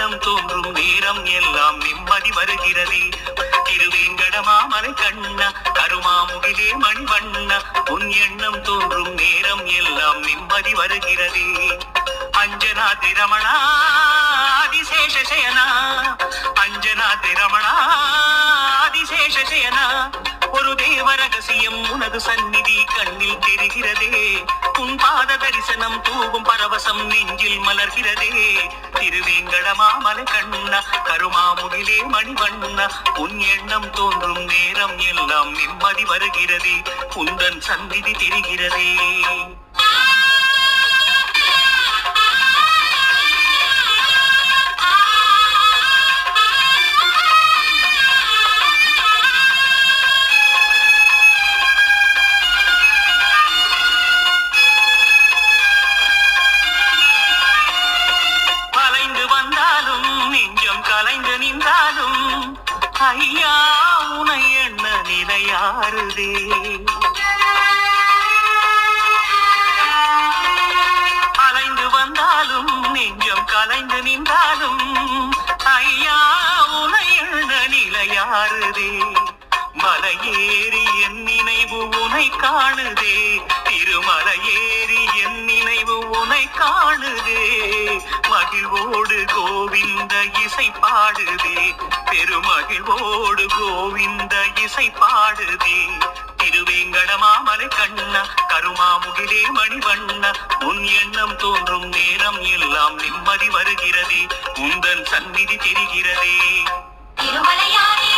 எண்ணம் தோன்றும் நேரம் எல்லாம் நிம்மதி வருகிறதே. திருவேங்கடமாமலை கண்ணா கருமாமுகிலே மணிவண்ணா உன் எண்ணம் தோன்றும் நேரம் எல்லாம் நிம்மதி வருகிறதே. அஞ்சனா திரமணா ஆதிசேஷ சயனா அஞ்சனா திரமணா ஆதிசேஷ சயனா ஒரு தேவ ரகசியம் உனது சந்நிதி கண்ணில் தெரிகிறதே. உன் பாத தரிசனம் தூவும் பரவசம் நெஞ்சில் மலர்கிறதே. திருவேங்கடமாமலை கண்ணா கருமாமுகிலே மணிவண்ணா உன் எண்ணம் தோன்றும் நேரம் எல்லாம் நிம்மதி வருகிறதே. உந்தன் சந்நிதி தெரிகிறதே. கலைந்து நின்றாலும் ஐயா உனை எண்ண நிலையாறுதே. அலைந்து வந்தாலும் நெஞ்சம் கலைந்து நின்றாலும் ஐயா உனை எண்ண நிலையாறுதே. மலையேறி என் நினைவு உனை காணுதே. திருமலையேறி என் நினைவு உனை காணுதே. மகிழ்வோடு கோவிந்த இசை பாடுதே. பெருமகிழ்வோடு கோவிந்த இசை பாடுதே. திருவேங்கடமாமலை கண்ணா கருமாமுகிலே மணிவண்ணா உன் எண்ணம் தோன்றும் நேரம் எல்லாம் நிம்மதி வருகிறதே. உந்தன் சந்நிதி தெரிகிறதே. திருமலையாரே